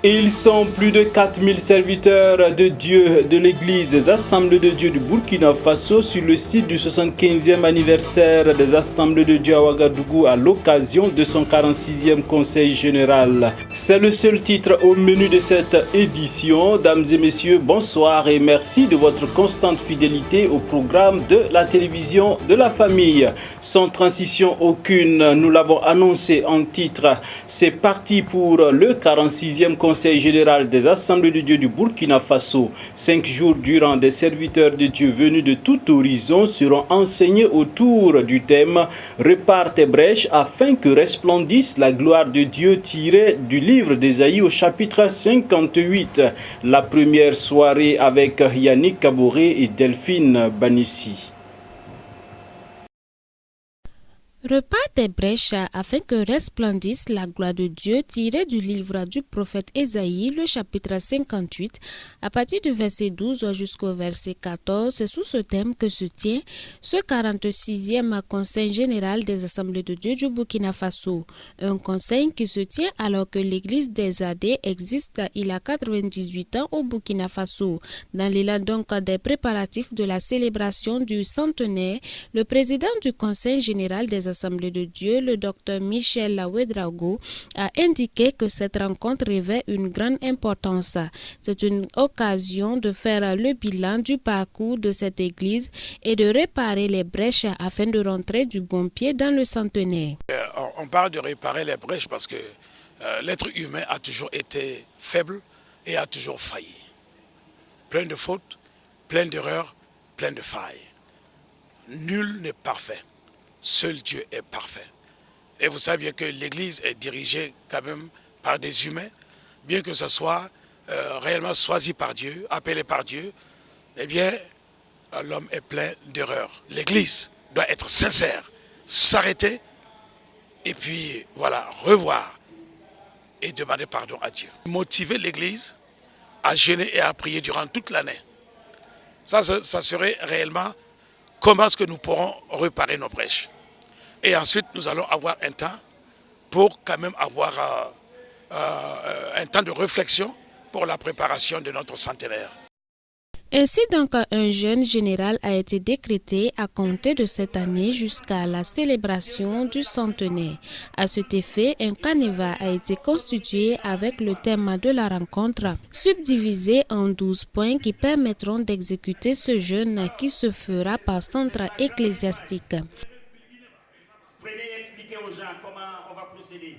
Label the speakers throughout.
Speaker 1: Ils sont plus de 4000 serviteurs de Dieu de l'Église des Assemblées de Dieu du Burkina Faso sur le site du 75e anniversaire des Assemblées de Dieu à Ouagadougou à l'occasion de son 46e Conseil général. C'est le seul titre au menu de cette édition. Dames et messieurs, bonsoir et merci de votre constante fidélité au programme de la télévision de la famille. Sans transition aucune, nous l'avons annoncé en titre. C'est parti pour le 46e Conseil général des Assemblées de Dieu du Burkina Faso. 5 jours durant, des serviteurs de Dieu venus de tout horizon seront enseignés autour du thème « Répare tes brèches afin que resplendisse la gloire de Dieu » tiré du livre d'Ésaïe au chapitre 58. La première soirée avec Yannick Kaboré et Delphine Banissi.
Speaker 2: Repars tes brèches afin que resplendisse la gloire de Dieu tiré du livre du prophète Ésaïe, le chapitre 58, à partir du verset 12 jusqu'au verset 14. C'est sous ce thème que se tient ce 46e Conseil général des Assemblées de Dieu du Burkina Faso. Un conseil qui se tient alors que l'église des AD existe il y a 98 ans au Burkina Faso. Dans l'élan donc des préparatifs de la célébration du centenaire, le président du Conseil général des Assemblées de Dieu, le docteur Michel Ouédraogo, a indiqué que cette rencontre revêt une grande importance. C'est une occasion de faire le bilan du parcours de cette église et de réparer les brèches afin de rentrer du bon pied dans le centenaire.
Speaker 3: On parle de réparer les brèches parce que l'être humain a toujours été faible et a toujours failli. Plein de fautes, plein d'erreurs, plein de failles. Nul n'est parfait. Seul Dieu est parfait. Et vous savez bien que l'Église est dirigée quand même par des humains, bien que ce soit réellement choisi par Dieu, appelé par Dieu, eh bien, l'homme est plein d'erreurs. L'Église doit être sincère, s'arrêter, et puis, voilà, revoir et demander pardon à Dieu. Motiver l'Église à jeûner et à prier durant toute l'année. Ça serait réellement comment est-ce que nous pourrons réparer nos brèches. Et ensuite, nous allons avoir un temps pour quand même avoir un temps de réflexion pour la préparation de notre centenaire.
Speaker 2: Ainsi donc, un jeûne général a été décrété à compter de cette année jusqu'à la célébration du centenaire. À cet effet, un canevas a été constitué avec le thème de la rencontre, subdivisé en 12 points qui permettront d'exécuter ce jeûne qui se fera par centre ecclésiastique. Expliquer aux gens comment on va procéder.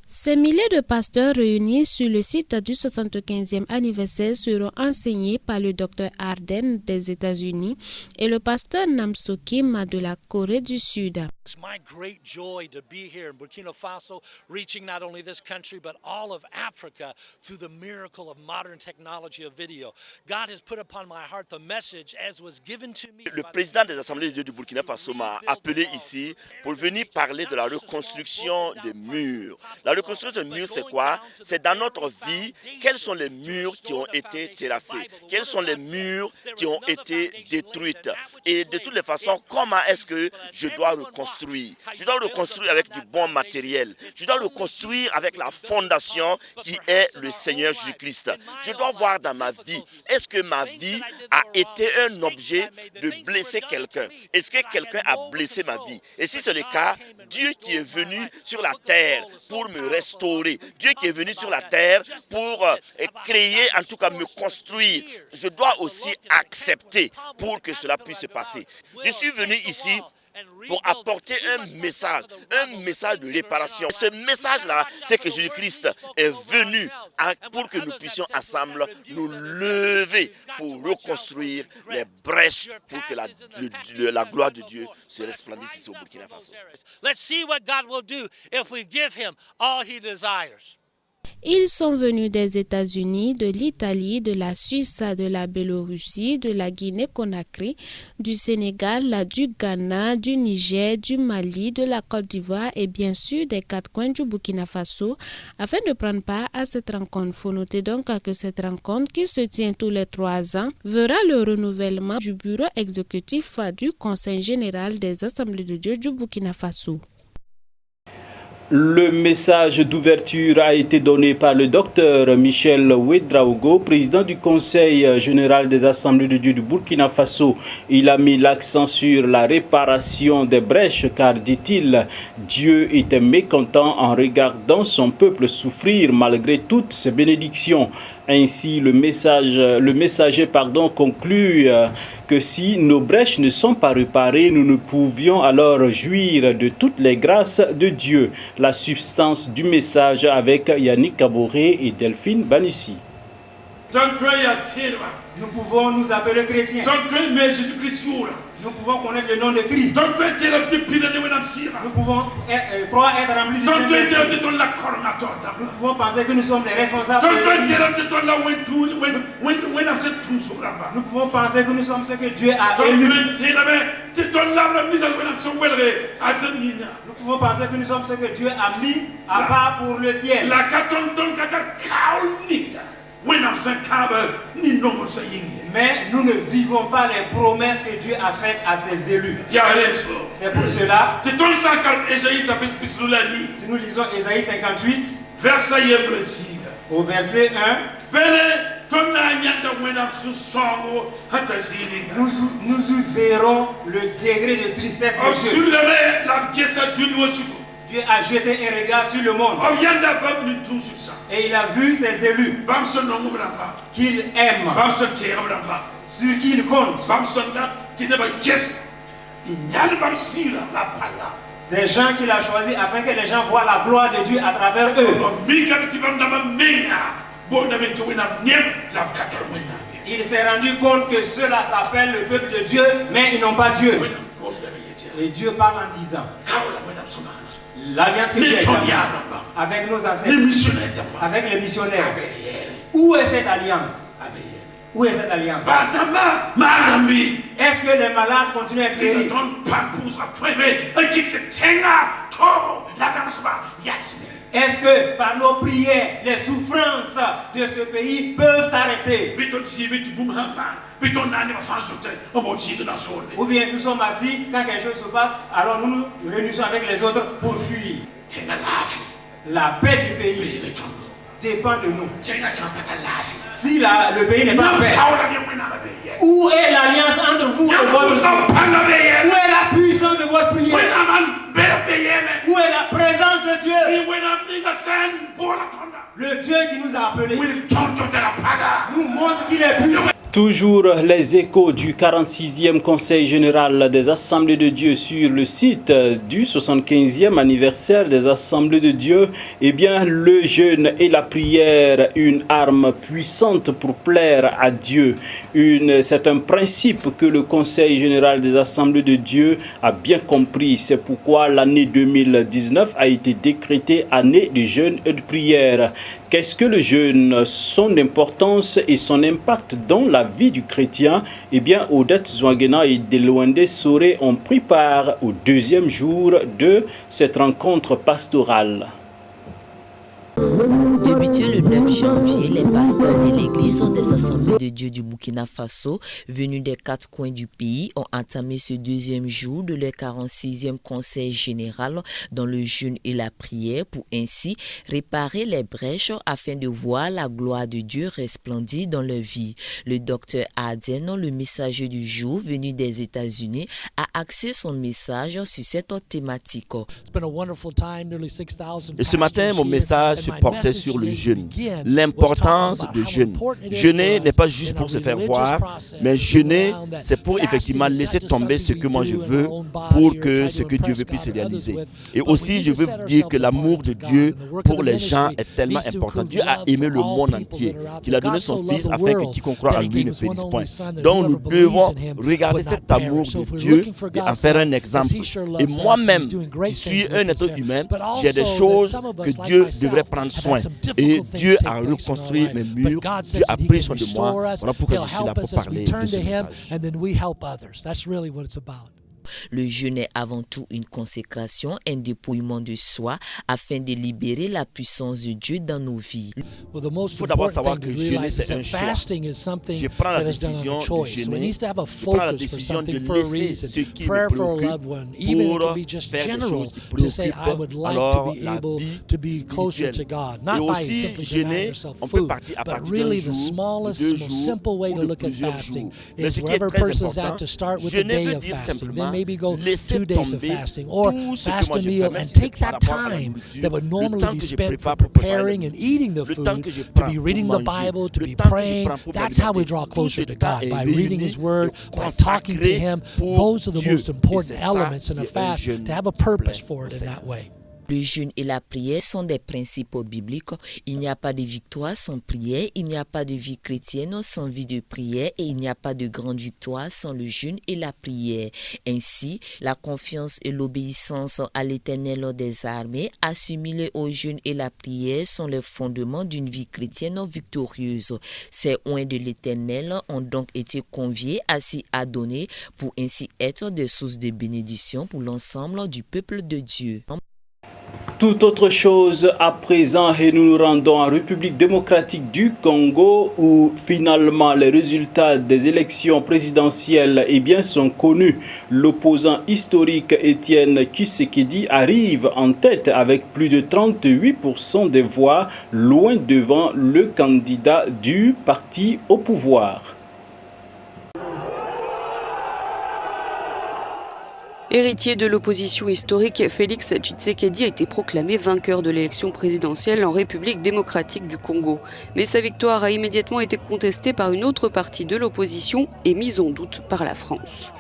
Speaker 2: Ces milliers de pasteurs réunis sur le site du 75e anniversaire seront enseignés par le Dr Arden des États-Unis et le pasteur Namso Kim de la Corée du Sud.
Speaker 4: It's my great joy to be here in Burkina Faso, reaching not only this country but all of Africa through the miracle of modern technology of video. God has put upon my heart the message as was given to me.
Speaker 5: Le président des Assemblées de Dieu du Burkina Faso m'a appelé ici pour venir parler de la reconstruction des murs. La reconstruction des murs, c'est quoi? C'est dans notre vie, quels sont les murs qui ont été terrassés? Quels sont les murs qui ont été détruits? Et de toutes les façons, comment est-ce que je dois reconstruire? Je dois reconstruire avec du bon matériel. Je dois reconstruire avec la fondation qui est le Seigneur Jésus-Christ. Je dois voir dans ma vie, est-ce que ma vie a été un objet de blesser quelqu'un? Est-ce que quelqu'un a blessé ma vie? Et si c'est le cas, Dieu qui est venu sur la terre pour me restaurer, Dieu qui est venu sur la terre pour créer, en tout cas me construire, je dois aussi accepter pour que cela puisse se passer. Je suis venu ici pour apporter un message de réparation. Ce message-là, c'est que Jésus-Christ est venu pour que nous puissions ensemble nous lever pour reconstruire les brèches pour que la gloire de Dieu se resplendisse ici au Burkina Faso.
Speaker 4: Let's see what God will do if we give him all he desires.
Speaker 2: Ils sont venus des États-Unis, de l'Italie, de la Suisse, de la Biélorussie, de la Guinée-Conakry, du Sénégal, du Ghana, du Niger, du Mali, de la Côte d'Ivoire et bien sûr des 4 coins du Burkina Faso afin de prendre part à cette rencontre. Il faut noter donc que cette rencontre qui se tient tous les 3 ans verra le renouvellement du bureau exécutif du Conseil général des Assemblées de Dieu du Burkina Faso.
Speaker 1: Le message d'ouverture a été donné par le docteur Michel Ouedraogo, président du Conseil général des Assemblées de Dieu du Burkina Faso. Il a mis l'accent sur la réparation des brèches car, dit-il, Dieu était mécontent en regardant son peuple souffrir malgré toutes ses bénédictions. Ainsi, le messager conclut que si nos brèches ne sont pas réparées, nous ne pouvions alors jouir de toutes les grâces de Dieu. La substance du message avec Yannick Kaboré et Delphine Banissi.
Speaker 6: Nous pouvons nous appeler chrétiens. Nous pouvons connaître le nom de Christ. Nous pouvons croire être remplis du Saint-Esprit. Nous pouvons penser que nous sommes les responsables de l'Église. Nous pouvons penser que nous sommes ceux que Dieu a élus. Nous pouvons penser que nous sommes ceux que Dieu a mis à part pour le ciel. Mais nous ne vivons pas les promesses que Dieu a faites à ses élus. C'est pour cela, si nous lisons Ésaïe 58, au verset 1, nous verrons le degré de tristesse de Dieu. Dieu a jeté un regard sur le monde. Et il a vu ses élus qu'il aime, sur qui il compte. Des gens qu'il a choisis afin que les gens voient la gloire de Dieu à travers eux. Il s'est rendu compte que ceux-là s'appellent le peuple de Dieu, mais ils n'ont pas Dieu. Et Dieu parle en disant, l'alliance que Dieu a établie avec nos ancêtres, avec les missionnaires. Où est cette alliance? Où est cette alliance? Est-ce que les malades continuent à être guéris? Est-ce que par nos prières, les souffrances de ce pays peuvent s'arrêter? Ou bien nous sommes assis, quand quelque chose se passe, alors nous nous réunissons avec les autres pour fuir. La paix du pays dépend de nous. Si le pays n'est pas en paix, où est l'alliance entre vous et votre Dieu? Où est la puissance de votre prière? Où est la présence de Dieu? Le Dieu qui nous a appelés nous montre qu'il est puissant.
Speaker 1: Toujours les échos du 46e Conseil général des Assemblées de Dieu sur le site du 75e anniversaire des Assemblées de Dieu. Eh bien, le jeûne et la prière, une arme puissante pour plaire à Dieu. C'est un principe que le Conseil général des Assemblées de Dieu a bien compris. C'est pourquoi l'année 2019 a été décrétée année de jeûne et de prière. Qu'est-ce que le jeûne? Son importance et son impact dans la vie du chrétien? Eh bien, Odette Zouangena et Delouande Soré ont pris part au deuxième jour de cette rencontre pastorale.
Speaker 7: Débuté le 9 janvier, les pasteurs de l'église des Assemblées de Dieu du Burkina Faso, venus des 4 coins du pays, ont entamé ce deuxième jour de leur 46e conseil général dans le jeûne et la prière pour ainsi réparer les brèches afin de voir la gloire de Dieu resplendir dans leur vie. Le docteur Aden, le messager du jour venu des États-Unis, a axé son message sur cette thématique.
Speaker 5: Et ce matin, mon message se portait sur le jeûne, l'importance du jeûne. Jeûner n'est pas juste pour se faire voir, mais jeûner, c'est pour effectivement laisser tomber ce que moi je veux pour que ce que Dieu veut puisse se réaliser. Et aussi, je veux dire que l'amour de Dieu pour les gens est tellement important. Dieu a aimé le monde entier, qu'il a donné son Fils afin que quiconque croit en lui ne périsse point. Donc nous devons regarder cet amour de Dieu et en faire un exemple. Et moi-même, qui suis un être humain, j'ai des choses que Dieu devrait prendre soin. Et Dieu a reconstruit mes murs, Dieu a pris soin de moi. Voilà pourquoi je suis là pour parler de ce message.
Speaker 7: Le jeûne est avant tout une consécration, un dépouillement de soi afin de libérer la puissance de Dieu dans nos vies.
Speaker 5: Il faut d'abord savoir que jeûner, c'est un choix. Je prends la décision de jeûner, je prends la décision de laisser ce qui me préoccupe pour faire des choses qui préoccupent alors la vie spirituelle. Et aussi, jeûner, on peut partir à partir d'un jour, de 2 jours ou de plusieurs jours. Mais ce qui est très important, jeûner veut dire simplement laisser tomber tout ce que moi je fais, même si c'est par rapport à la nourriture, le temps que je prépare pour préparer le temps que je prends pour manger, le temps que je prends pour méditer, tout ce temps est réuni et consacré pour Dieu. Et c'est ça qui est un jeûne plein.
Speaker 7: Le jeûne et la prière sont des principes bibliques. Il n'y a pas de victoire sans prière, il n'y a pas de vie chrétienne sans vie de prière et il n'y a pas de grande victoire sans le jeûne et la prière. Ainsi, la confiance et l'obéissance à l'Éternel des armées, assimilées au jeûne et la prière, sont les fondements d'une vie chrétienne victorieuse. Ces oins de l'Éternel ont donc été conviés à s'y adonner pour ainsi être des sources de bénédiction pour l'ensemble du peuple de Dieu.
Speaker 1: Tout autre chose à présent et nous nous rendons en République démocratique du Congo où finalement les résultats des élections présidentielles sont connus. L'opposant historique Étienne Tshisekedi arrive en tête avec plus de 38% des voix, loin devant le candidat du parti au pouvoir.
Speaker 8: Héritier de l'opposition historique, Félix Tshisekedi a été proclamé vainqueur de l'élection présidentielle en République démocratique du Congo. Mais sa victoire a immédiatement été contestée par une autre partie de l'opposition et mise en doute par la France.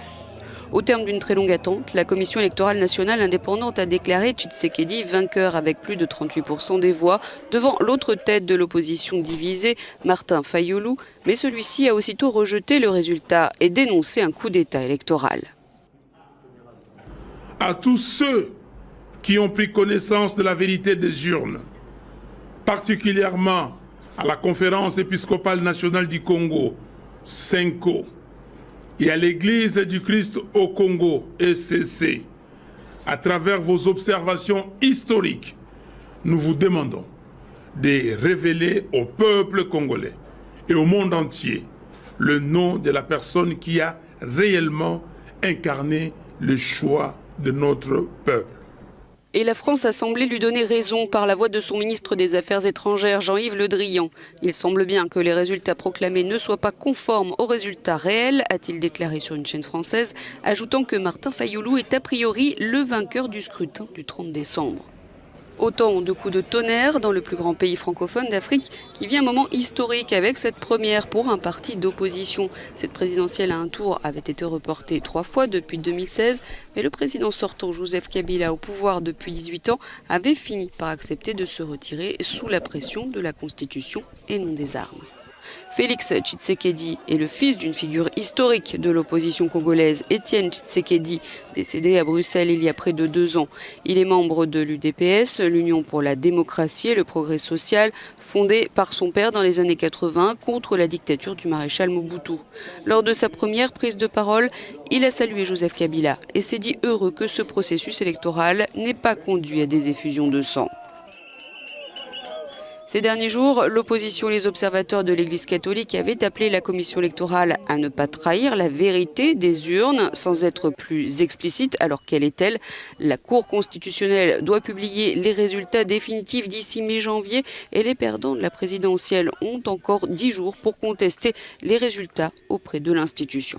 Speaker 8: Au terme d'une très longue attente, la Commission électorale nationale indépendante a déclaré Tshisekedi vainqueur avec plus de 38% des voix devant l'autre tête de l'opposition divisée, Martin Fayulu, mais celui-ci a aussitôt rejeté le résultat et dénoncé un coup d'État électoral.
Speaker 9: À tous ceux qui ont pris connaissance de la vérité des urnes, particulièrement à la Conférence épiscopale nationale du Congo, CENCO, et à l'Église du Christ au Congo, ECC, à travers vos observations historiques, nous vous demandons de révéler au peuple congolais et au monde entier le nom de la personne qui a réellement incarné le choix de notre peuple.
Speaker 8: Et la France a semblé lui donner raison par la voix de son ministre des Affaires étrangères, Jean-Yves Le Drian. Il semble bien que les résultats proclamés ne soient pas conformes aux résultats réels, a-t-il déclaré sur une chaîne française, ajoutant que Martin Fayulu est a priori le vainqueur du scrutin du 30 décembre. Autant de coups de tonnerre dans le plus grand pays francophone d'Afrique qui vit un moment historique avec cette première pour un parti d'opposition. Cette présidentielle à un tour avait été reportée 3 fois depuis 2016, mais le président sortant Joseph Kabila au pouvoir depuis 18 ans avait fini par accepter de se retirer sous la pression de la Constitution et non des armes. Félix Tshisekedi est le fils d'une figure historique de l'opposition congolaise, Étienne Tshisekedi, décédé à Bruxelles il y a près de 2 ans. Il est membre de l'UDPS, l'Union pour la démocratie et le progrès social, fondée par son père dans les années 80 contre la dictature du maréchal Mobutu. Lors de sa première prise de parole, il a salué Joseph Kabila et s'est dit heureux que ce processus électoral n'ait pas conduit à des effusions de sang. Ces derniers jours, l'opposition et les observateurs de l'Église catholique avaient appelé la commission électorale à ne pas trahir la vérité des urnes sans être plus explicite. Alors quelle est-elle? La Cour constitutionnelle doit publier les résultats définitifs d'ici mi-janvier et les perdants de la présidentielle ont encore 10 jours pour contester les résultats auprès de l'institution.